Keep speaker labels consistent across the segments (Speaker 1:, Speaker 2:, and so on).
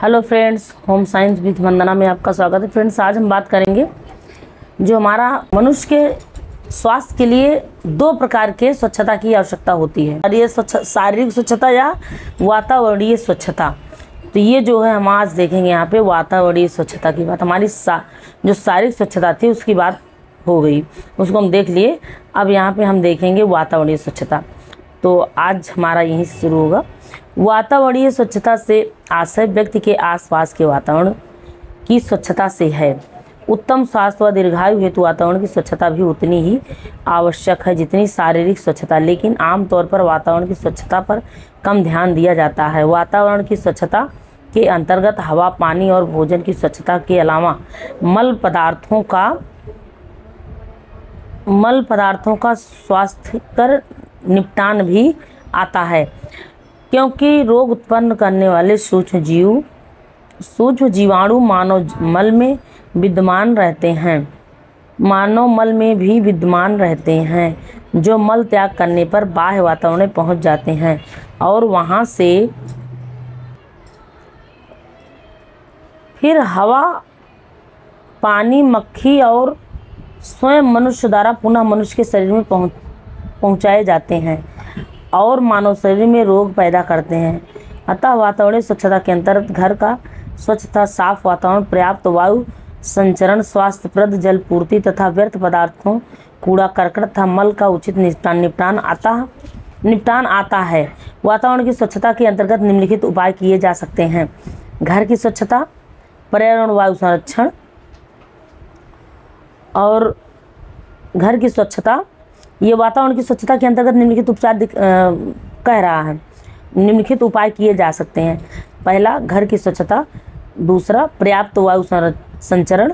Speaker 1: Hello friends, home science with Vandana में आपका स्वागत है। फ्रेंड्स, आज हम बात करेंगे जो हमारा मनुष्य के स्वास्थ्य के लिए दो प्रकार के स्वच्छता की आवश्यकता होती है, और ये शारीरिक स्वच्छता या वातावरणीय स्वच्छता। तो ये जो है हम आज देखेंगे यहाँ पे वातावरणीय स्वच्छता की बात। हमारी जो शारीरिक स्वच्छता थी उसकी बात हो गई, उसको हम देख लिए। अब यहाँ पे हम देखेंगे वातावरणीय स्वच्छता। तो आज हमारा यहीं से शुरू होगा। वातावरणीय स्वच्छता से आशय व्यक्ति के आसपास के वातावरण की स्वच्छता से है। उत्तम स्वास्थ्य व दीर्घायु हेतु वातावरण की स्वच्छता भी उतनी ही आवश्यक है जितनी शारीरिक स्वच्छता, लेकिन आमतौर पर वातावरण की स्वच्छता पर कम ध्यान दिया जाता है। वातावरण की स्वच्छता के अंतर्गत हवा, पानी और भोजन की स्वच्छता के अलावा मल पदार्थों का स्वास्थ्यकर निपटान भी आता है, क्योंकि रोग उत्पन्न करने वाले सूक्ष्म जीवाणु मानव मल में विद्यमान रहते हैं। मानव मल में भी विद्यमान रहते हैं, जो मल त्याग करने पर बाह्य वातावरण में पहुंच जाते हैं और वहां से फिर हवा, पानी, मक्खी और स्वयं मनुष्य द्वारा पुनः मनुष्य के शरीर में पहुंचाए जाते हैं और मानव शरीर में रोग पैदा करते हैं। अतः वातावरणीय स्वच्छता के अंतर्गत घर का स्वच्छता, साफ वातावरण, पर्याप्त वायु संचरण, स्वास्थ्यप्रद जल पूर्ति तथा व्यर्थ पदार्थों, कूड़ा करकट तथा मल का उचित निपटान आता है। वातावरण की स्वच्छता के अंतर्गत निम्नलिखित उपाय किए जा सकते हैं। घर की स्वच्छता, पर्यावरण, वायु संरक्षण और घर की स्वच्छता। ये वातावरण की स्वच्छता के अंतर्गत निम्नलिखित उपचार कह रहा है, निम्नलिखित उपाय किए जा सकते हैं। पहला, घर की स्वच्छता। दूसरा, पर्याप्त वायु संचरण।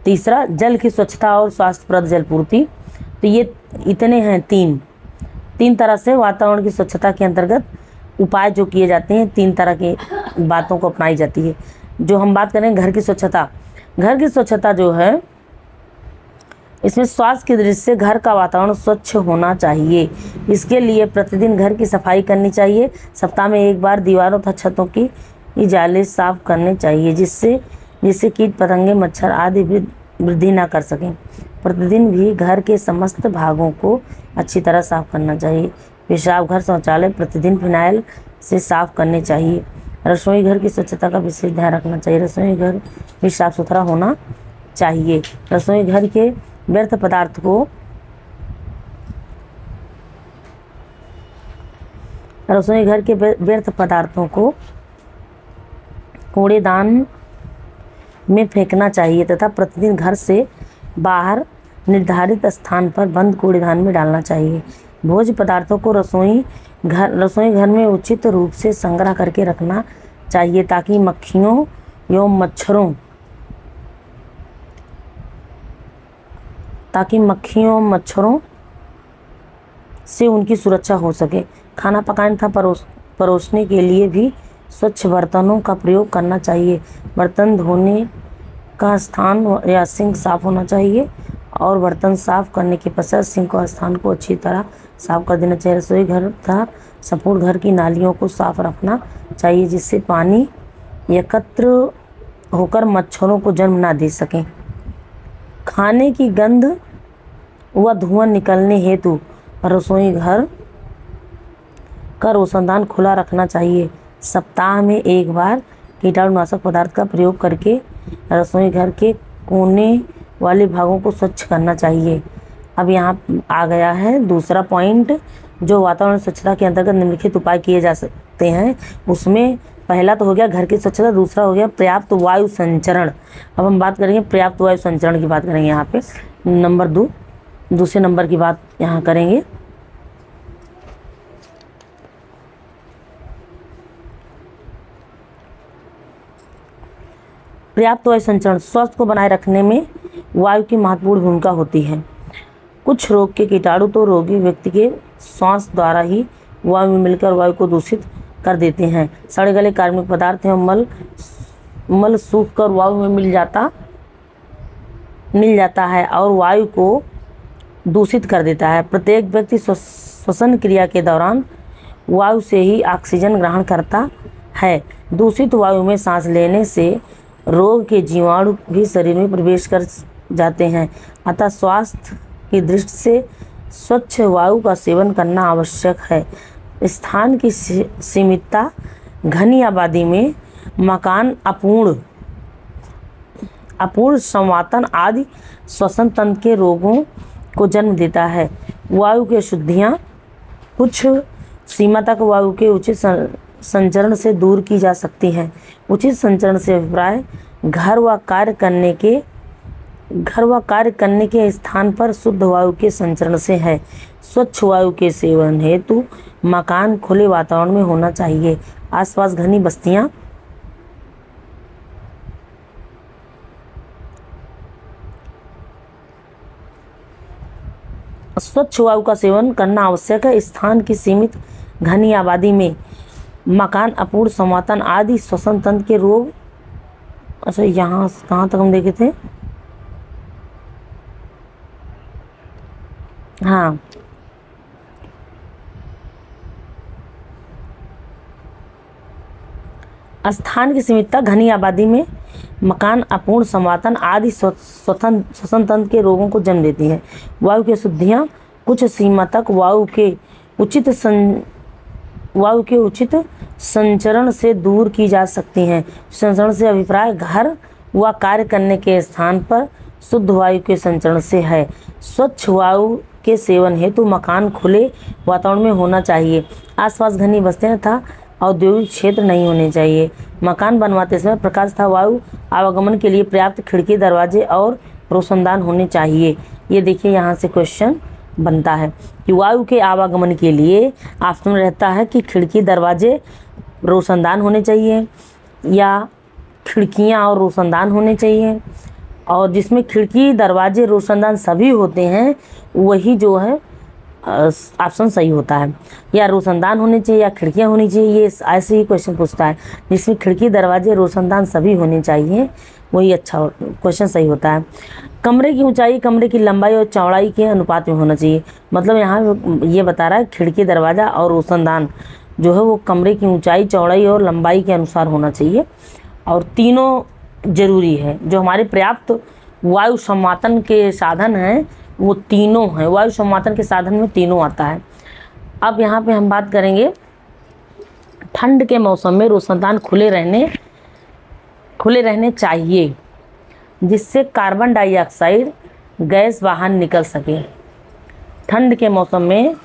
Speaker 1: तीसरा, जल की स्वच्छता और स्वास्थ्यप्रद जल पूर्ति। तो ये इतने हैं तीन तरह से वातावरण की स्वच्छता के अंतर्गत उपाय जो किए जाते हैं, 3 तरह की बातों को अपनाई जाती है। जो हम बात करें घर की स्वच्छता। घर की स्वच्छता जो है, इसमें स्वास्थ्य की दृष्टि से घर का वातावरण स्वच्छ होना चाहिए। इसके लिए प्रतिदिन घर की सफाई करनी चाहिए। सप्ताह में एक बार दीवारों तथा छतों की जाले साफ करने चाहिए, जिससे कीट पतंगे, मच्छर आदि वृद्धि ना कर सकें। प्रतिदिन भी घर के समस्त भागों को अच्छी तरह साफ करना चाहिए। पेशाब घर, शौचालय प्रतिदिन फिनाइल से साफ करने चाहिए। रसोई घर की स्वच्छता का विशेष ध्यान रखना चाहिए। रसोई घर भी साफ सुथरा होना चाहिए। रसोई घर के व्यर्थ पदार्थों को कूड़ेदान में फेंकना चाहिए तथा प्रतिदिन घर से बाहर निर्धारित स्थान पर बंद कूड़ेदान में डालना चाहिए। भोज्य पदार्थों को रसोई घर में उचित रूप से संग्रह करके रखना चाहिए, ताकि मक्खियों एवं मच्छरों से उनकी सुरक्षा हो सके। खाना पकाने तथा परोसने के लिए भी स्वच्छ बर्तनों का प्रयोग करना चाहिए। बर्तन धोने का स्थान या सिंक साफ होना चाहिए और बर्तन साफ करने के पश्चात सिंक और स्थान को अच्छी तरह साफ कर देना चाहिए। रसोई घर तथा संपूर्ण घर की नालियों को साफ रखना चाहिए, जिससे पानी एकत्र होकर मच्छरों को जन्म ना दे सकें। खाने की गंध व धुआं निकलने हेतु रसोई घर का रोशनदान खुला रखना चाहिए। सप्ताह में एक बार कीटाणुनाशक पदार्थ का प्रयोग करके रसोई घर के कोने वाले भागों को स्वच्छ करना चाहिए। अब यहाँ आ गया है दूसरा पॉइंट, जो वातावरण स्वच्छता के अंतर्गत निम्नलिखित उपाय किए जा सकते हैं। उसमें पहला तो हो गया घर की स्वच्छता, दूसरा हो गया पर्याप्त वायु संचरण। अब हम बात करेंगे पर्याप्त वायु संचरण की बात करेंगे। यहाँ पे दूसरे नंबर की बात यहाँ करेंगे। पर्याप्त वायु संचरण स्वास्थ्य को बनाए रखने में वायु की महत्वपूर्ण भूमिका होती है। कुछ रोग के कीटाणु तो रोगी व्यक्ति के श्वास द्वारा ही वायु में मिलकर वायु को दूषित कर देते हैं। सड़े गले कार्बनिक पदार्थ एवं मल सूख कर वायु में मिल जाता है और वायु को दूषित कर देता है। प्रत्येक व्यक्ति श्वसन क्रिया के दौरान वायु से ही ऑक्सीजन ग्रहण करता है। दूषित वायु में सांस लेने से रोग के जीवाणु भी शरीर में प्रवेश कर जाते हैं। अतः स्वास्थ्य की दृष्टि से स्वच्छ वायु का सेवन करना आवश्यक है। स्थान की सीमितता घनी आबादी में मकान, अपूर्ण संवातन आदि श्वसन तंत्र के रोगों को जन्म देता है। वायु की अशुद्धियाँ कुछ सीमा तक वायु के उचित संचरण से दूर की जा सकती हैं। उचित संचरण से अभिप्राय घर व कार्य करने के स्थान पर शुद्ध वायु के संचरण से है। स्वच्छ वायु के सेवन हेतु मकान खुले वातावरण में होना चाहिए। आसपास घनी बस्तियां, स्वच्छ वायु का सेवन करना आवश्यक है। स्थान की सीमित घनी आबादी में मकान, अपूर्ण संवातन आदि श्वसन तंत्र के रोग। अच्छा, यहाँ कहाँ तक हम देखे थे? हाँ, स्थान की सीमितता घनी आबादी में मकान, अपूर्ण संवातन आदि श्वसन तंत्र के रोगों को जन्म देती है। वायु की अशुद्धियाँ कुछ सीमा तक वायु के उचित संचरण से दूर की जा सकती हैं। संचरण से अभिप्राय घर व कार्य करने के स्थान पर शुद्ध वायु के संचरण से है। स्वच्छ वायु के सेवन हेतु मकान खुले वातावरण में होना चाहिए। आसपास घनी बस्तियां तथा औद्योगिक क्षेत्र नहीं होने चाहिए। मकान बनवाते समय प्रकाश तथा वायु आवागमन के लिए पर्याप्त खिड़की, दरवाजे और रोशनदान होने चाहिए। ये देखिए, यहाँ से क्वेश्चन बनता है कि वायु के आवागमन के लिए ऑप्शन रहता है कि खिड़की, दरवाजे, रोशनदान होने चाहिए या खिड़कियाँ और रोशनदान होने चाहिए। और जिसमें खिड़की, दरवाजे, रोशनदान सभी होते हैं वही जो है ऑप्शन सही होता है। या रोशनदान होने चाहिए या खिड़कियाँ होनी चाहिए, ये ऐसे ही क्वेश्चन पूछता है। जिसमें खिड़की, दरवाजे, रोशनदान सभी होने चाहिए वही अच्छा क्वेश्चन सही होता है। कमरे की ऊंचाई कमरे की लंबाई और चौड़ाई के अनुपात में होना चाहिए। मतलब यहाँ ये बता रहा है खिड़की, दरवाज़ा और रोशनदान जो है वो कमरे की ऊंचाई, चौड़ाई और लंबाई के अनुसार होना चाहिए। और तीनों जरूरी है। जो हमारे पर्याप्त वायु संवातन के साधन हैं वो तीनों हैं। वायु संवातन के साधन में तीनों आता है। अब यहाँ पे हम बात करेंगे ठंड के मौसम में रोशनदान खुले रहने चाहिए, जिससे कार्बन डाइऑक्साइड गैस बाहर निकल सके। ठंड के मौसम में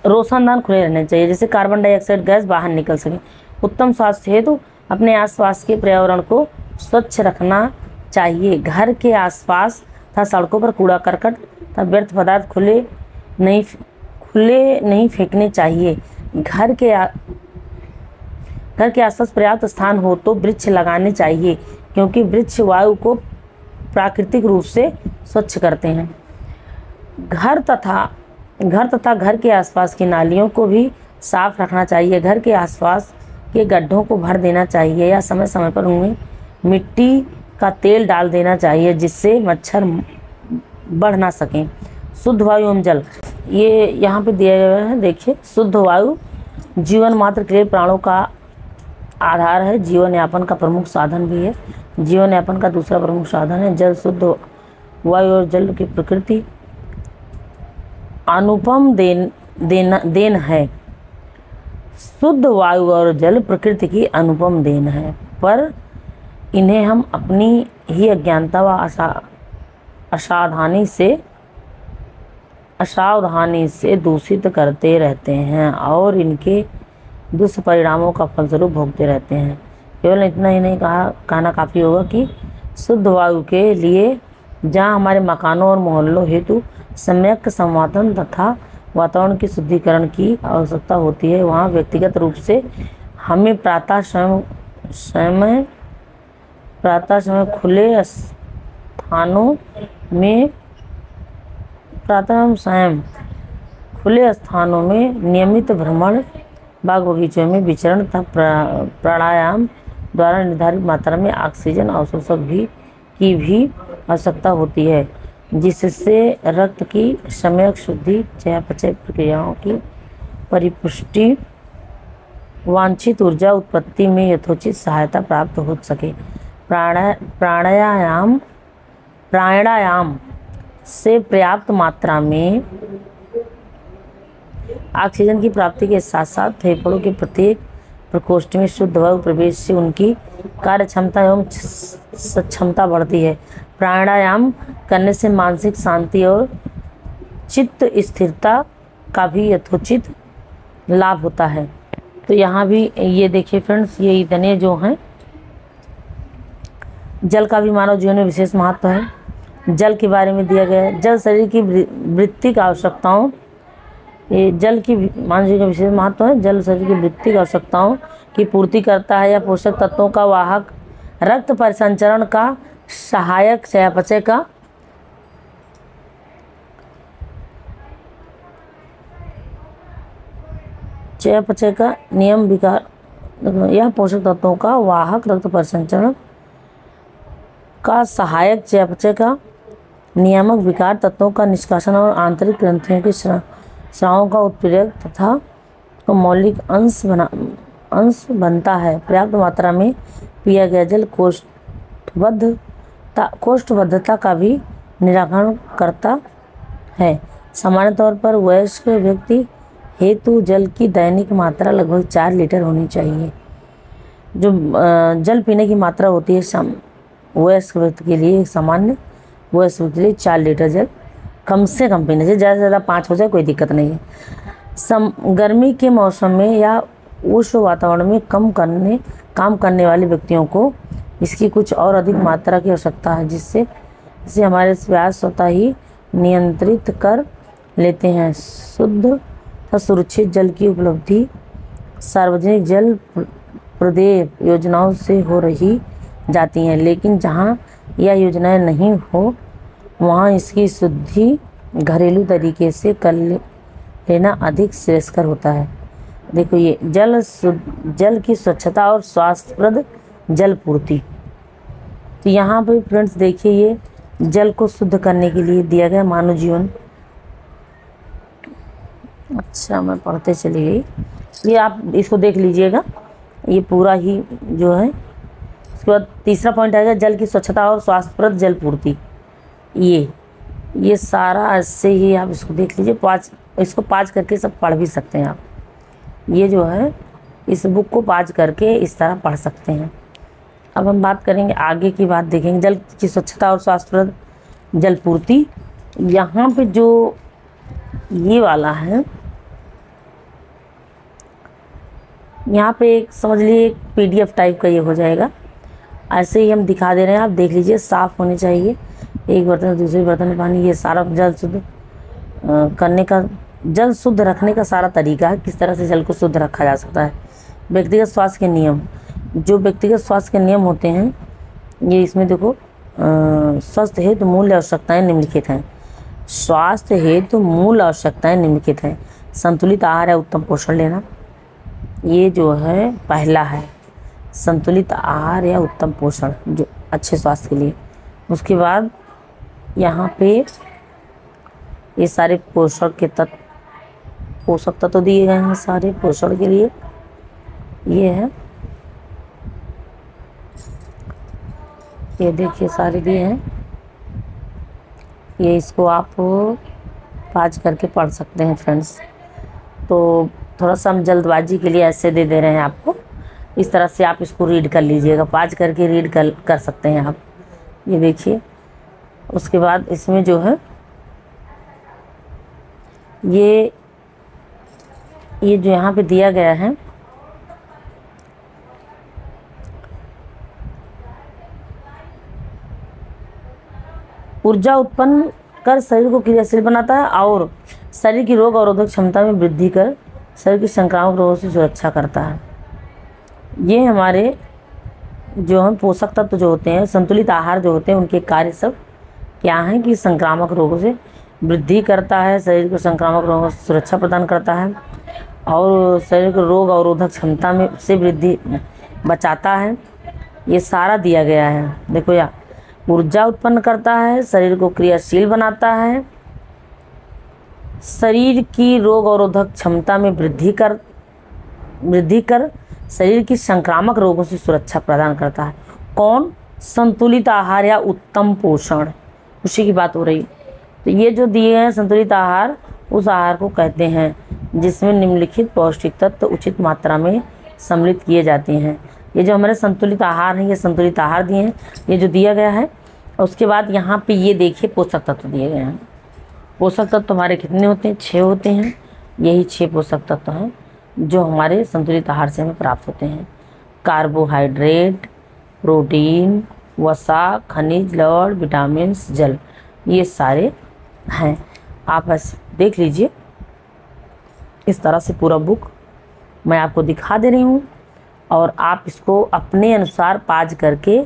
Speaker 1: रोशनदान खुले रहने चाहिए जिससे कार्बन डाइऑक्साइड गैस बाहर निकल सके। उत्तम स्वास्थ्य हेतु अपने आसपास के पर्यावरण को स्वच्छ रखना चाहिए। घर के आसपास तथा सड़कों पर कूड़ा करकट तथा व्यर्थ पदार्थ खुले नहीं फेंकने चाहिए। घर के आसपास पर्याप्त स्थान हो तो वृक्ष लगाने चाहिए, क्योंकि वृक्ष वायु को प्राकृतिक रूप से स्वच्छ करते हैं। घर तथा घर के आसपास की नालियों को भी साफ रखना चाहिए। घर के आसपास के गड्ढों को भर देना चाहिए या समय समय पर उनमें मिट्टी का तेल डाल देना चाहिए, जिससे मच्छर बढ़ ना सकें। शुद्ध वायु एवं जल, ये यहाँ पे दिया गया है। देखिए, शुद्ध वायु जीवन मात्र के लिए प्राणों का आधार है, जीवन यापन का प्रमुख साधन भी है। जीवन यापन का दूसरा प्रमुख साधन है जल। शुद्ध वायु और जल की प्रकृति अनुपम देन है। शुद्ध वायु और जल प्रकृति की अनुपम देन है, पर इन्हें हम अपनी ही अज्ञानता व असावधानी से दूषित करते रहते हैं और इनके दुष्परिणामों का फलस्वरूप भोगते रहते हैं। केवल इतना ही नहीं कहना काफ़ी होगा कि शुद्ध वायु के लिए जहाँ हमारे मकानों और मोहल्लों हेतु सम्यक संवातन तथा वातावरण की शुद्धिकरण की आवश्यकता होती है, वहाँ व्यक्तिगत रूप से हमें प्रातः समय खुले स्थानों में नियमित भ्रमण, बाग बगीचों में विचरण तथा प्राणायाम द्वारा निर्धारित मात्रा में ऑक्सीजन अवशोषक की भी आवश्यकता होती है, जिससे रक्त की सम्यक शुद्धि, चयापचय प्रक्रियाओं की परिपुष्टि वांछित ऊर्जा उत्पत्ति में यथोचित सहायता प्राप्त हो सके। प्राणायाम प्राणायाम से पर्याप्त मात्रा में ऑक्सीजन की प्राप्ति के साथ साथ फेफड़ों के प्रत्येक प्रकोष्ठ में शुद्ध वायु प्रवेश से उनकी कार्य क्षमता एवं सक्षमता बढ़ती है। प्राणायाम करने से मानसिक शांति और चित्त स्थिरता का भी यथोचित लाभ होता है। तो यहाँ भी ये देखिए फ्रेंड्स, ये इतने जो हैं, जल का भी मानव जीवन में विशेष महत्व है। जल के बारे में दिया गया है। जल शरीर की वृत्तिक आवश्यकताओं, ये जल की मानव जीवन का विशेष महत्व है। जल शरीर की वृत्तिक आवश्यकताओं की पूर्ति करता है या पोषक तत्वों का वाहक, रक्त परिसंचरण का सहायक, चयापचय का नियम विकार, यह पोषक तत्वों का वाहक, रक्त परिसंचरण का सहायक, चयापचय का नियामक, विकार तत्वों का निष्कासन और आंतरिक ग्रंथियों के स्रावों का उत्प्रेरक तथा मौलिक अंश बनता है। पर्याप्त मात्रा में पिया गया जल कोष्ठबद्धता का भी निराकरण करता है। सामान्य तौर पर वयस्क व्यक्ति हेतु जल की दैनिक मात्रा लगभग 4 लीटर होनी चाहिए। जो जल पीने की मात्रा होती है वयस्क व्यक्ति के लिए, सामान्य वयस्क व्यक्ति के लिए 4 लीटर जल कम से कम पीने से, ज़्यादा से ज़्यादा 5 हो जाए कोई दिक्कत नहीं है। गर्मी के मौसम में या उष्ण वातावरण में काम करने वाले व्यक्तियों को इसकी कुछ और अधिक मात्रा की आवश्यकता है, जिससे इसे हमारे प्यास स्वतः ही नियंत्रित कर लेते हैं। शुद्ध तथा सुरक्षित जल की उपलब्धि सार्वजनिक जल प्रदेय योजनाओं से हो रही जाती हैं, लेकिन जहाँ यह योजनाएं नहीं हो वहाँ इसकी शुद्धि घरेलू तरीके से कर लेना अधिक श्रेयस्कर होता है। देखो ये जल की स्वच्छता और स्वास्थ्यप्रद जल पूर्ति। तो यहाँ पे फ्रेंड्स देखिए, ये जल को शुद्ध करने के लिए दिया गया मानव जीवन। अच्छा, मैं पढ़ते चली गई, ये आप इसको देख लीजिएगा, ये पूरा ही जो है। उसके बाद तीसरा पॉइंट आएगा जल की स्वच्छता और स्वास्थ्यप्रद जल पूर्ति। ये सारा ऐसे ही आप इसको देख लीजिए, इसको पाँच करके सब पढ़ भी सकते हैं आप। ये जो है इस बुक को पाँच करके इस तरह पढ़ सकते हैं। अब हम बात करेंगे आगे की बात, देखेंगे जल की स्वच्छता और स्वास्थ्यप्रद जल पूर्ति। यहाँ पे जो ये वाला है, यहाँ पे एक समझ लीजिए एक PDF टाइप का ये हो जाएगा। ऐसे ही हम दिखा दे रहे हैं, आप देख लीजिए। साफ़ होनी चाहिए एक बर्तन से दूसरे बर्तन में पानी। ये सारा जल शुद्ध करने का, जल शुद्ध रखने का सारा तरीका है, किस तरह से जल को शुद्ध रखा जा सकता है। व्यक्तिगत स्वास्थ्य के नियम, जो व्यक्तिगत स्वास्थ्य के नियम होते हैं, ये इसमें देखो स्वास्थ्य हेतु मूल आवश्यकताएं निम्नलिखित हैं। स्वास्थ्य हेतु मूल आवश्यकताएं निम्नलिखित हैं। संतुलित आहार या उत्तम पोषण लेना, ये जो है पहला है, संतुलित आहार या उत्तम पोषण जो अच्छे स्वास्थ्य के लिए। उसके बाद यहाँ पे ये सारे पोषक तत्व दिए गए हैं सारे पोषण के लिए। ये है, ये देखिए सारे दिए हैं। ये इसको आप पाँच करके पढ़ सकते हैं फ्रेंड्स। तो थोड़ा सा हम जल्दबाजी के लिए ऐसे दे रहे हैं आपको, इस तरह से आप इसको रीड कर लीजिएगा, पाँच करके रीड कर सकते हैं आप। ये देखिए, उसके बाद इसमें जो है ये जो यहाँ पे दिया गया है, ऊर्जा उत्पन्न कर शरीर को क्रियाशील बनाता है और शरीर की रोग अवरोधक क्षमता में वृद्धि कर शरीर की संक्रामक रोगों से सुरक्षा करता है। ये हमारे जो हम पोषक तत्व जो होते हैं, संतुलित आहार जो होते हैं, उनके कार्य सब क्या हैं कि संक्रामक रोगों से वृद्धि करता है, शरीर को संक्रामक रोगों से सुरक्षा प्रदान करता है और शरीर को रोग अवरोधक क्षमता में से वृद्धि बचाता है। ये सारा दिया गया है। देखो या ऊर्जा उत्पन्न करता है, शरीर को क्रियाशील बनाता है, शरीर की रोग अवरोधक क्षमता में वृद्धि वृद्धि कर शरीर की संक्रामक रोगों से सुरक्षा प्रदान करता है। कौन? संतुलित आहार या उत्तम पोषण, उसी की बात हो रही। तो ये जो दिए हैं संतुलित आहार, उस आहार को कहते हैं जिसमें निम्नलिखित पौष्टिक तत्व उचित मात्रा में सम्मिलित किए जाते हैं। ये जो हमारे संतुलित आहार हैं, ये संतुलित आहार दिए हैं, ये जो दिया गया है। उसके बाद यहाँ पे ये देखिए पोषक तत्व दिए गए हैं। पोषक तत्व हमारे कितने होते हैं? 6 होते हैं। यही 6 पोषक तत्व हैं जो हमारे संतुलित आहार से हमें प्राप्त होते हैं। कार्बोहाइड्रेट, प्रोटीन, वसा, खनिज, लवण, विटामिन, जल, ये सारे हैं। आप ऐसे देख लीजिए, इस तरह से पूरा बुक मैं आपको दिखा दे रही हूँ और आप इसको अपने अनुसार पाज करके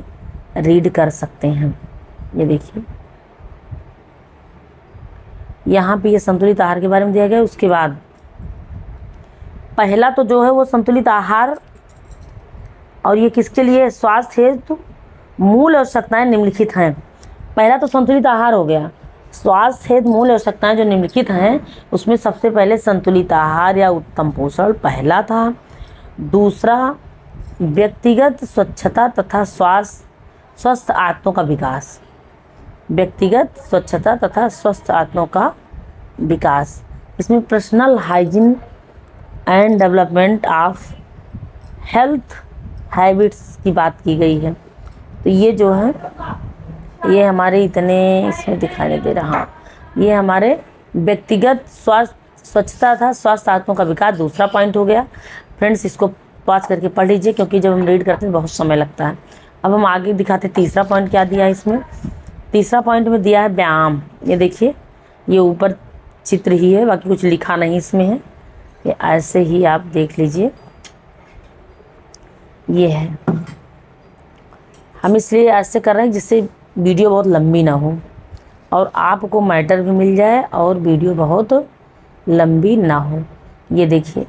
Speaker 1: रीड कर सकते हैं। ये देखिए, यहाँ पे ये संतुलित आहार के बारे में दिया गया है। उसके बाद पहला तो जो है वो संतुलित आहार, और ये किसके लिए? स्वास्थ्य हेतु मूल आवश्यकताएं निम्नलिखित हैं। पहला तो संतुलित आहार हो गया। स्वास्थ्य हेतु मूल आवश्यकताएं जो निम्नलिखित हैं, उसमें सबसे पहले संतुलित आहार या उत्तम पोषण पहला था। दूसरा, व्यक्तिगत स्वच्छता तथा स्वस्थ आत्मों का विकास। व्यक्तिगत स्वच्छता तथा स्वस्थ आत्मों का विकास, इसमें personal hygiene and development of health habits की बात की गई है। तो ये जो है, ये हमारे इतने इसमें दिखाई नहीं दे रहा, ये हमारे व्यक्तिगत स्वच्छता था, स्वास्थ्य आत्मों का विकास दूसरा पॉइंट हो गया। फ्रेंड्स, इसको पॉज करके पढ़ लीजिए क्योंकि जब हम रीड करते हैं बहुत समय लगता है। अब हम आगे दिखाते हैं तीसरा पॉइंट क्या दिया है इसमें। तीसरा पॉइंट में दिया है व्यायाम। ये देखिए, ये ऊपर चित्र ही है, बाकी कुछ लिखा नहीं इसमें है, ये ऐसे ही आप देख लीजिए। ये है, हम इसलिए ऐसे कर रहे हैं जिससे वीडियो बहुत लंबी ना हो और आपको मैटर भी मिल जाए और वीडियो बहुत लंबी ना हो। ये देखिए,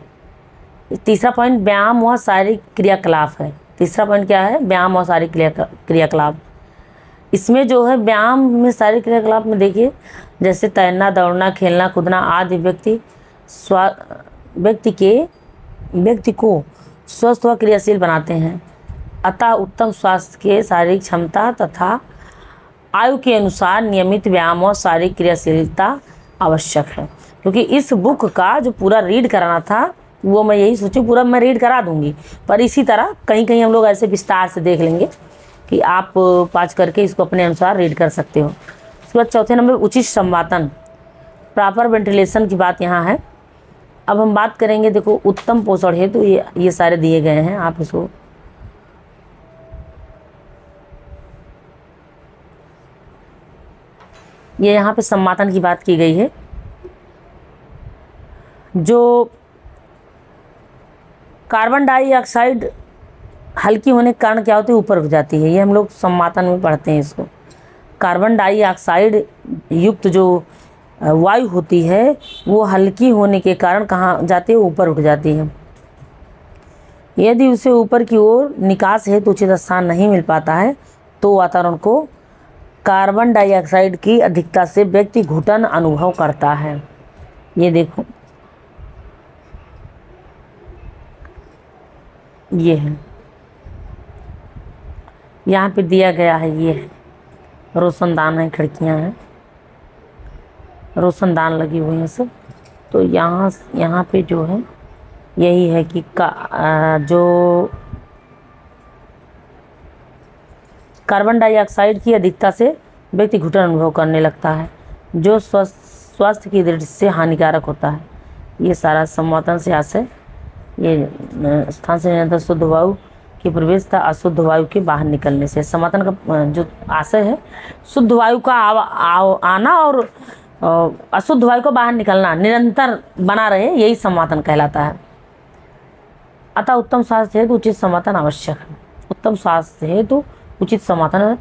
Speaker 1: तीसरा पॉइंट व्यायाम व शारीरिक क्रियाकलाप है। तीसरा पॉइंट क्या है? व्यायाम और शारीरिक क्रियाकलाप। इसमें जो है व्यायाम में शारीरिक क्रियाकलाप में देखिए, जैसे तैरना, दौड़ना, खेलना, कूदना आदि व्यक्ति को स्वस्थ व क्रियाशील बनाते हैं। अतः उत्तम स्वास्थ्य के शारीरिक क्षमता तथा आयु के अनुसार नियमित व्यायाम और शारीरिक क्रियाशीलता आवश्यक है। क्योंकि इस बुक का जो पूरा रीड कराना था वो मैं यही सोची पूरा मैं रीड करा दूंगी, पर इसी तरह कहीं कहीं हम लोग ऐसे विस्तार से देख लेंगे कि आप पाँच करके इसको अपने अनुसार रीड कर सकते हो। उसके बाद चौथे नंबर उचित संवातन, प्रॉपर वेंटिलेशन की बात यहाँ है। अब हम बात करेंगे, देखो उत्तम पोषण है तो ये सारे दिए गए हैं, आप इसको ये यहाँ पे सम्मातन की बात की गई है। जो कार्बन डाइऑक्साइड हल्की होने के कारण क्या होती है, ऊपर उठ जाती है, ये हम लोग सम्मातन में पढ़ते हैं इसको। कार्बन डाइऑक्साइड युक्त जो वायु होती है वो हल्की होने के कारण कहाँ जाती है, ऊपर उठ जाती है। यदि उसे ऊपर की ओर निकास हेतु उचित स्थान नहीं मिल पाता है तो वातावरण को कार्बन डाइऑक्साइड की अधिकता से व्यक्ति घुटन अनुभव करता है। ये देखो, ये है, यहाँ पे दिया गया है, ये है रोशनदान है, खिड़कियाँ हैं, रोशनदान लगी हुई हैं सब। तो यहाँ पे जो है यही है कि जो कार्बन डाइऑक्साइड की अधिकता से व्यक्ति घुटन अनुभव करने लगता है जो स्वास्थ्य की दृष्टि से हानिकारक होता है। ये सारा सम्मातन से आशय, ये स्थान से निरंतर शुद्ध वायु की प्रवेश तथा अशुद्ध वायु के बाहर निकलने से। सम्मातन का जो आशय है, शुद्ध वायु का आना और अशुद्ध वायु को बाहर निकलना निरंतर बना रहे, यही सम्मातन कहलाता है। अतः उत्तम स्वास्थ्य हेतु उचित सम्मातन आवश्यक है। उत्तम स्वास्थ्य हेतु उचित सम्मातन,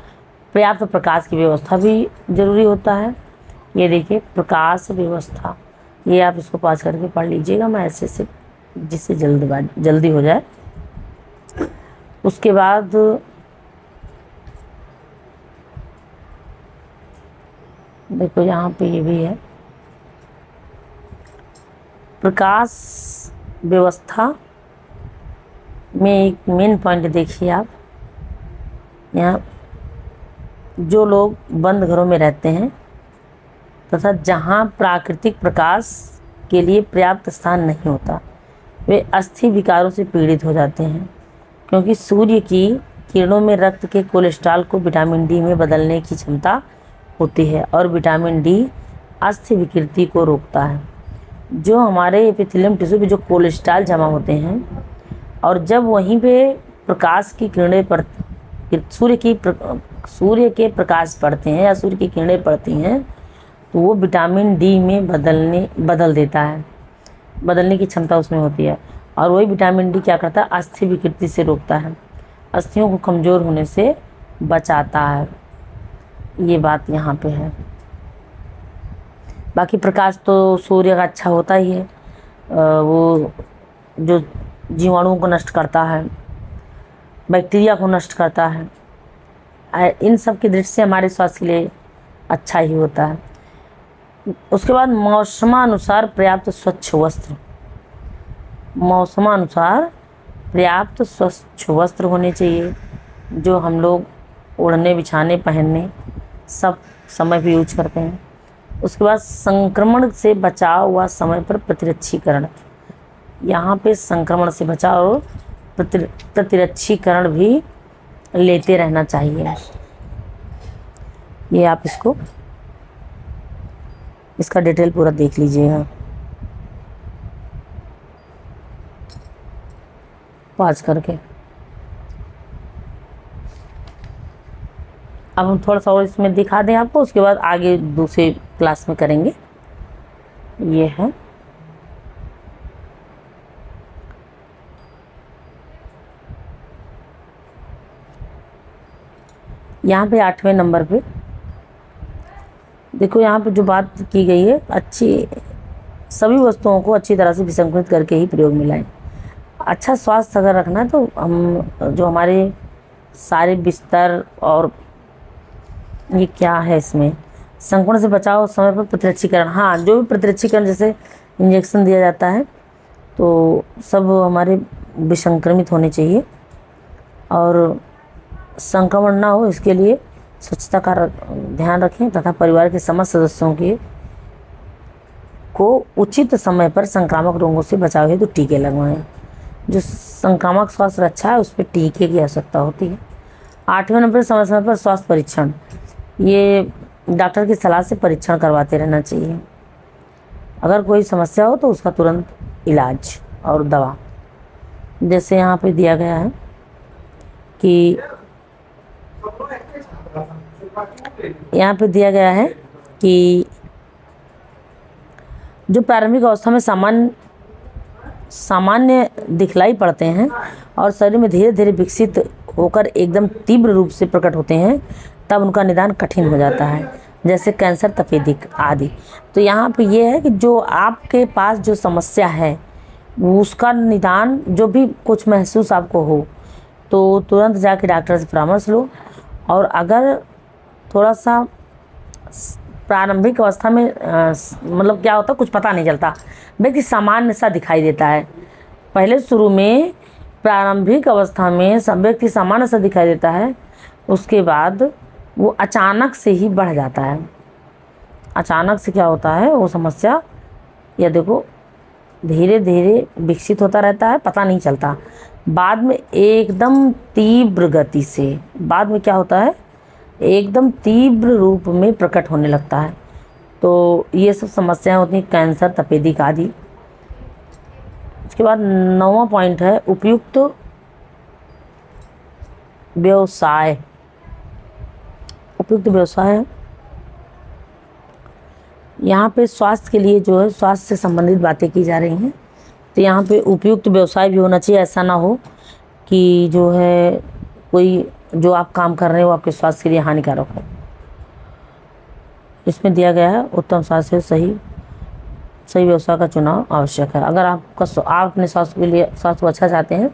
Speaker 1: पर्याप्त प्रकाश की व्यवस्था भी जरूरी होता है। ये देखिए प्रकाश व्यवस्था, ये आप इसको पास करके पढ़ लीजिएगा, मैं ऐसे से जिससे जल्दी हो जाए। उसके बाद देखो यहाँ पे ये भी है, प्रकाश व्यवस्था में एक मेन पॉइंट देखिए आप, यहाँ जो लोग बंद घरों में रहते हैं तथा जहाँ प्राकृतिक प्रकाश के लिए पर्याप्त स्थान नहीं होता, वे अस्थि विकारों से पीड़ित हो जाते हैं, क्योंकि सूर्य की किरणों में रक्त के कोलेस्ट्रॉल को विटामिन डी में बदलने की क्षमता होती है और विटामिन डी अस्थि विकृति को रोकता है। जो हमारे एपिथेलियम टिश्यू पे जो कोलेस्ट्रॉल जमा होते हैं और जब वहीं पे प्रकाश की किरणें पर सूर्य के प्रकाश पड़ते हैं या सूर्य की किरणें पड़ती हैं तो वो विटामिन डी में बदल देता है, बदलने की क्षमता उसमें होती है। और वही विटामिन डी क्या करता है, अस्थि विकृति से रोकता है, अस्थियों को कमज़ोर होने से बचाता है। ये बात यहाँ पे है। बाकी प्रकाश तो सूर्य का अच्छा होता ही है, वो जो जीवाणुओं को नष्ट करता है, बैक्टीरिया को नष्ट करता है, इन सब की दृष्टि से हमारे स्वास्थ्य के लिए अच्छा ही होता है। उसके बाद मौसमानुसार पर्याप्त स्वच्छ वस्त्र, मौसमानुसार पर्याप्त स्वच्छ वस्त्र होने चाहिए जो हम लोग ओढ़ने बिछाने पहनने सब समय पे यूज करते हैं। उसके बाद संक्रमण से बचाव व समय पर प्रतिरक्षीकरण, यहाँ पे संक्रमण से बचाव और प्रतिरक्षीकरण भी लेते रहना चाहिए। ये आप इसका डिटेल पूरा देख लीजिएगा, पॉज करके। अब हम थोड़ा सा और इसमें दिखा दें आपको, उसके बाद आगे दूसरे क्लास में करेंगे। ये है यहाँ पे 8वें नंबर पे देखो, यहाँ पे जो बात की गई है, अच्छी सभी वस्तुओं को अच्छी तरह से विसंकृत करके ही प्रयोग में लाएं। अच्छा स्वास्थ्य अगर रखना है तो हम जो हमारे सारे बिस्तर और ये क्या है इसमें संक्रमण से बचाव समय पर प्रतिरक्षीकरण, हाँ जो भी प्रतिरक्षीकरण जैसे इंजेक्शन दिया जाता है तो सब हमारे विसंक्रमित होने चाहिए और संक्रमण ना हो इसके लिए स्वच्छता का ध्यान रखें तथा परिवार के समस्त सदस्यों को उचित समय पर संक्रामक रोगों से बचाव हेतु तो टीके लगवाएं। जो संक्रामक स्वास्थ्य रक्षा है उस पर टीके की आवश्यकता होती है। 8वें नंबर समय समय पर स्वास्थ्य परीक्षण, ये डॉक्टर की सलाह से परीक्षण करवाते रहना चाहिए। अगर कोई समस्या हो तो उसका तुरंत इलाज और दवा, जैसे यहाँ पे दिया गया है कि यहाँ पे दिया गया है कि जो प्रारंभिक अवस्था में सामान्य दिखलाई पड़ते हैं और शरीर में धीरे धीरे विकसित होकर एकदम तीव्र रूप से प्रकट होते हैं, तब उनका निदान कठिन हो जाता है, जैसे कैंसर, तपेदिक आदि। तो यहाँ पे ये है कि जो आपके पास जो समस्या है उसका निदान जो भी कुछ महसूस आपको हो तो तुरंत जाके डॉक्टर से परामर्श लो। और अगर थोड़ा सा प्रारंभिक अवस्था में मतलब क्या होता है, कुछ पता नहीं चलता, व्यक्ति सामान्य सा दिखाई देता है। पहले शुरू में प्रारंभिक अवस्था में सब व्यक्ति सामान्य सा दिखाई देता है, उसके बाद वो अचानक से ही बढ़ जाता है। अचानक से क्या होता है, वो समस्या या देखो धीरे धीरे विकसित होता रहता है, पता नहीं चलता, बाद में एकदम तीव्र गति से, बाद में क्या होता है, एकदम तीव्र रूप में प्रकट होने लगता है। तो ये सब समस्याएं होती हैं, कैंसर, तपेदिक आदि। उसके बाद 9वां पॉइंट है उपयुक्त व्यवसाय। उपयुक्त व्यवसाय यहाँ पे स्वास्थ्य के लिए जो है स्वास्थ्य से संबंधित बातें की जा रही हैं, तो यहाँ पे उपयुक्त व्यवसाय भी होना चाहिए। ऐसा ना हो कि जो है कोई जो आप काम कर रहे हो आपके स्वास्थ्य के लिए हानिकारक हो। इसमें दिया गया है उत्तम स्वास्थ्य सही व्यवसाय का चुनाव आवश्यक है। अगर आप अपने स्वास्थ्य के लिए स्वास्थ्य को अच्छा चाहते हैं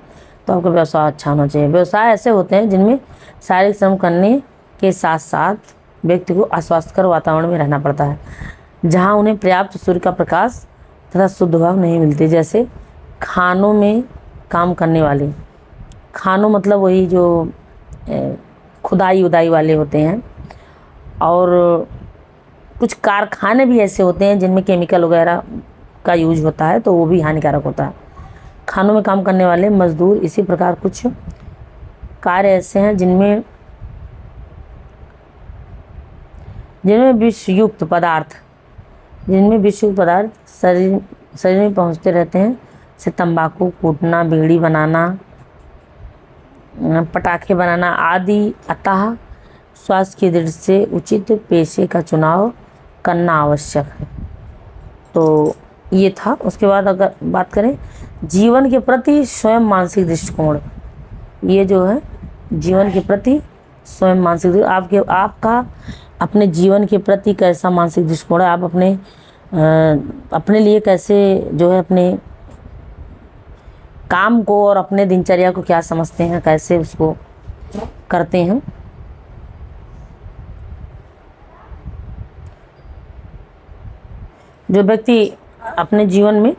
Speaker 1: तो आपका व्यवसाय अच्छा होना चाहिए। व्यवसाय ऐसे होते हैं जिनमें शारीरिक श्रम करने के साथ साथ व्यक्ति को अस्वास्थ्यकर वातावरण में रहना पड़ता है, जहाँ उन्हें पर्याप्त सूर्य का प्रकाश तथा शुद्ध हवा नहीं मिलती। जैसे खानों में काम करने वाले खानों मतलब वही जो खुदाई उदाई वाले होते हैं, और कुछ कारखाने भी ऐसे होते हैं जिनमें केमिकल वगैरह का यूज होता है, तो वो भी हानिकारक होता है। खानों में काम करने वाले मजदूर, इसी प्रकार कुछ कार्य ऐसे हैं जिनमें विषयुक्त पदार्थ शरीर में पहुंचते रहते हैं, जैसे तंबाकू कूटना, बीड़ी बनाना, पटाखे बनाना आदि। अतः स्वास्थ्य की दृष्टि से उचित पेशे का चुनाव करना आवश्यक है। तो ये था। उसके बाद अगर बात करें जीवन के प्रति स्वयं मानसिक दृष्टिकोण, ये जो है जीवन के प्रति स्वयं मानसिक, आपका अपने जीवन के प्रति कैसा मानसिक दृष्टिकोण है, आप अपने लिए कैसे जो है अपने काम को और अपने दिनचर्या को क्या समझते हैं, कैसे उसको करते हैं। जो व्यक्ति अपने जीवन में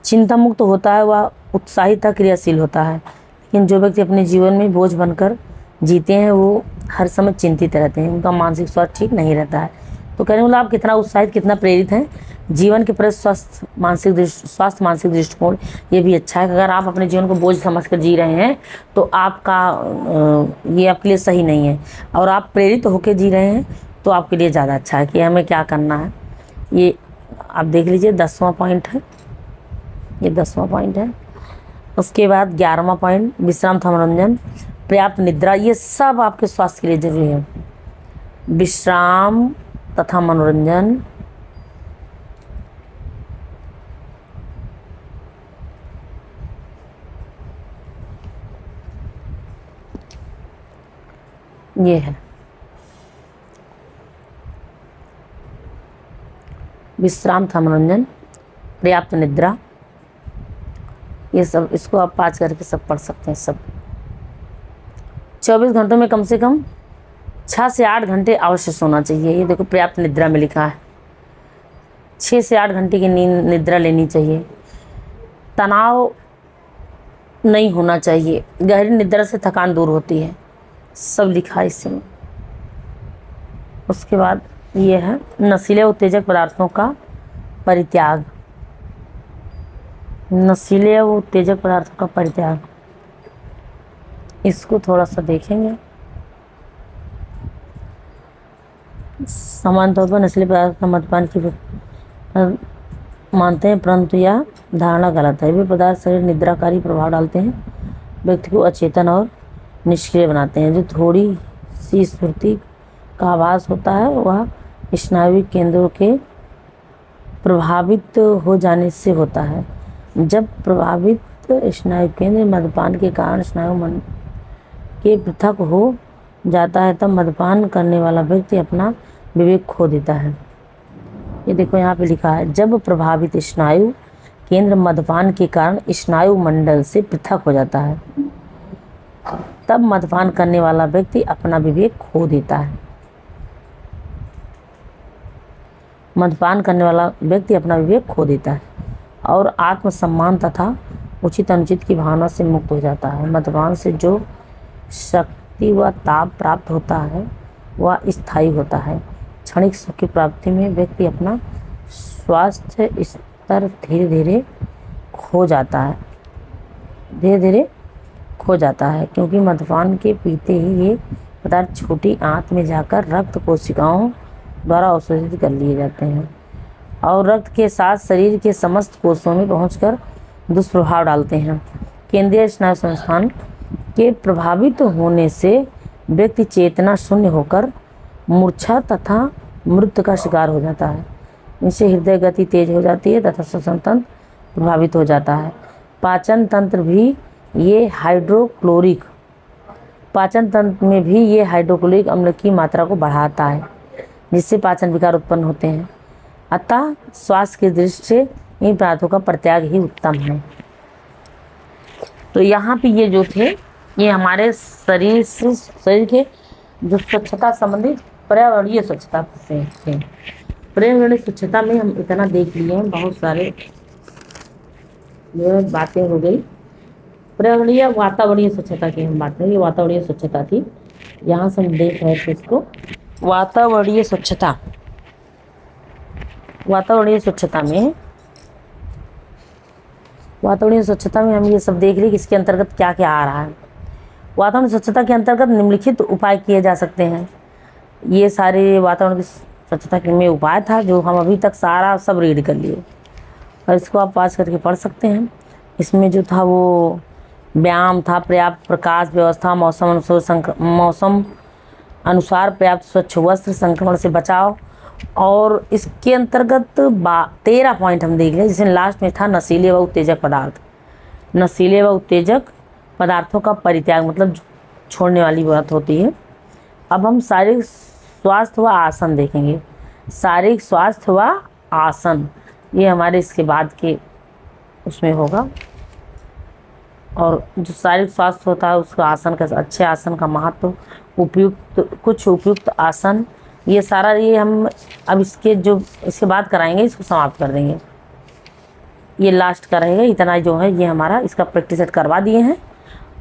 Speaker 1: चिंता मुक्त होता है वह उत्साहित क्रियाशील होता है, लेकिन जो व्यक्ति अपने जीवन में बोझ बनकर जीते हैं वो हर समय चिंतित रहते हैं, उनका मानसिक स्वास्थ्य ठीक नहीं रहता है। तो कहने वाला आप कितना उत्साहित, कितना प्रेरित हैं जीवन के प्रति स्वास्थ्य मानसिक दृष्टिकोण, ये भी अच्छा है। अगर आप अपने जीवन को बोझ समझकर जी रहे हैं तो आपका ये आपके लिए सही नहीं है, और आप प्रेरित होकर जी रहे हैं तो आपके लिए ज़्यादा अच्छा है कि हमें क्या करना है। ये आप देख लीजिए 10वां पॉइंट है, ये 10वां पॉइंट है। उसके बाद 11वां पॉइंट विश्राम तथा मनोरंजन, पर्याप्त निद्रा, ये सब आपके स्वास्थ्य के लिए जरूरी है। विश्राम तथा मनोरंजन, ये है विश्राम तथा मनोरंजन, पर्याप्त निद्रा, ये सब, इसको आप 5 करके सब पढ़ सकते हैं। सब 24 घंटों में कम से कम 6 से 8 घंटे अवश्य सोना चाहिए। ये देखो पर्याप्त निद्रा में लिखा है 6 से 8 घंटे की निद्रा लेनी चाहिए। तनाव नहीं होना चाहिए, गहरी निद्रा से थकान दूर होती है, सब लिखा है इसमें। उसके बाद ये है नशीले उत्तेजक पदार्थों का परित्याग, नशीले उत्तेजक पदार्थों का परित्याग, इसको थोड़ा सा देखेंगे। सामान्य तौर पर नशीले पदार्थ का मद्यपान की मानते हैं, परंतु यह धारणा गलत है। वे पदार्थ शरीर निद्राकारी प्रभाव डालते हैं, व्यक्ति को अचेतन और निष्क्रिय बनाते हैं। जो थोड़ी सी स्फूर्ति का आभास होता है वह स्नायु केंद्रों के प्रभावित हो जाने से होता है। जब प्रभावित स्नायु केंद्र मद्यपान के कारण स्नायु मन के पृथक हो जाता है, तब मद्यपान करने वाला व्यक्ति अपना विवेक खो देता है। ये देखो यहाँ पे लिखा है, जब प्रभावित स्नायु केंद्र मद्यपान के कारण स्नायु मंडल से पृथक हो जाता है, तब मद्यपान करने वाला व्यक्ति अपना विवेक खो देता है। मद्यपान करने वाला व्यक्ति अपना विवेक खो देता है और आत्मसम्मान तथा उचित अनुचित की भावना से मुक्त हो जाता है। मद्यपान से जो शक्ति व ताप प्राप्त होता है वह स्थायी होता है। क्षणिक सुख की प्राप्ति में व्यक्ति अपना स्वास्थ्य स्तर धीरे धीरे खो जाता है, क्योंकि मद्यपान के पीते ही ये पदार्थ छोटी आंत में जाकर रक्त कोशिकाओं द्वारा अवशोषित कर लिए जाते हैं और रक्त के साथ शरीर के समस्त कोषों में पहुंचकर दुष्प्रभाव डालते हैं। केंद्रीय स्नायु संस्थान के प्रभावित होने से व्यक्ति चेतना शून्य होकर मूर्छा तथा मृत्यु का शिकार हो जाता है। इनसे हृदय गति तेज हो जाती है तथा श्वसन तंत्र प्रभावित हो जाता है। पाचन तंत्र में भी ये हाइड्रोक्लोरिक अम्ल की मात्रा को बढ़ाता है, जिससे पाचन विकार उत्पन्न होते हैं। अतः स्वास्थ्य की दृष्टि से इन पदार्थों का परित्याग ही उत्तम है। तो यहाँ पे ये जो थे ये हमारे शरीर के जो स्वच्छता संबंधित पर्यावरणीय स्वच्छता से थे। पर्यावरणीय स्वच्छता में हम इतना देख लिए हैं, बहुत सारे बातें हो गई। पर्यावरणीय वातावरणीय स्वच्छता की हम बात करें, ये वातावरणीय स्वच्छता थी। यहाँ से हम देख रहे थे इसको, वातावरणीय स्वच्छता। वातावरणीय स्वच्छता में हम ये सब देख रहे कि इसके अंतर्गत क्या क्या आ रहा है। वातावरण स्वच्छता के अंतर्गत निम्नलिखित उपाय किए जा सकते हैं। ये सारे वातावरण की स्वच्छता के में उपाय था जो हम अभी तक सारा सब रीड कर लिए, और इसको आप पास करके पढ़ सकते हैं। इसमें जो था वो व्यायाम था, पर्याप्त प्रकाश व्यवस्था, मौसम अनुसार पर्याप्त स्वच्छ वस्त्र, संक्रमण से बचाव, और इसके अंतर्गत 13 पॉइंट हम देख लें, जिसमें लास्ट में था नशीले व उत्तेजक पदार्थ। नशीले व उत्तेजक पदार्थों का परित्याग, मतलब छोड़ने वाली बात होती है। अब हम शारीरिक स्वास्थ्य व आसन देखेंगे। शारीरिक स्वास्थ्य व आसन, ये हमारे इसके बाद के उसमें होगा। और जो शारीरिक स्वास्थ्य होता है उसका आसन का, अच्छे आसन का महत्व, कुछ उपयुक्त आसन, ये सारा ये हम अब इसके बाद कराएंगे, इसको समाप्त कर देंगे। ये लास्ट का रहेगा। इतना जो है ये हमारा इसका प्रैक्टिस सेट करवा दिए हैं,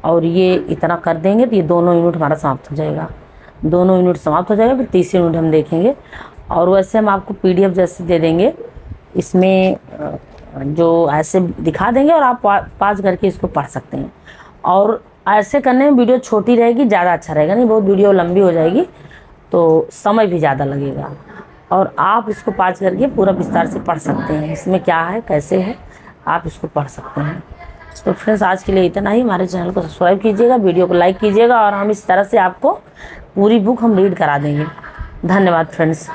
Speaker 1: और ये इतना कर देंगे तो ये दोनों यूनिट हमारा समाप्त हो जाएगा। दोनों यूनिट समाप्त हो जाएगा, फिर तीसरी यूनिट हम देखेंगे। और वैसे हम आपको PDF जैसे दे देंगे, इसमें जो ऐसे दिखा देंगे और आप पास करके इसको पढ़ सकते हैं। और ऐसे करने में वीडियो छोटी रहेगी, ज़्यादा अच्छा रहेगा, नहीं बहुत वीडियो लंबी हो जाएगी तो समय भी ज़्यादा लगेगा। और आप इसको पास करके पूरा विस्तार से पढ़ सकते हैं, इसमें क्या है कैसे है आप इसको पढ़ सकते हैं। तो फ्रेंड्स आज के लिए इतना ही। हमारे चैनल को सब्सक्राइब कीजिएगा, वीडियो को लाइक कीजिएगा, और हम इस तरह से आपको पूरी बुक हम रीड करा देंगे। धन्यवाद फ्रेंड्स।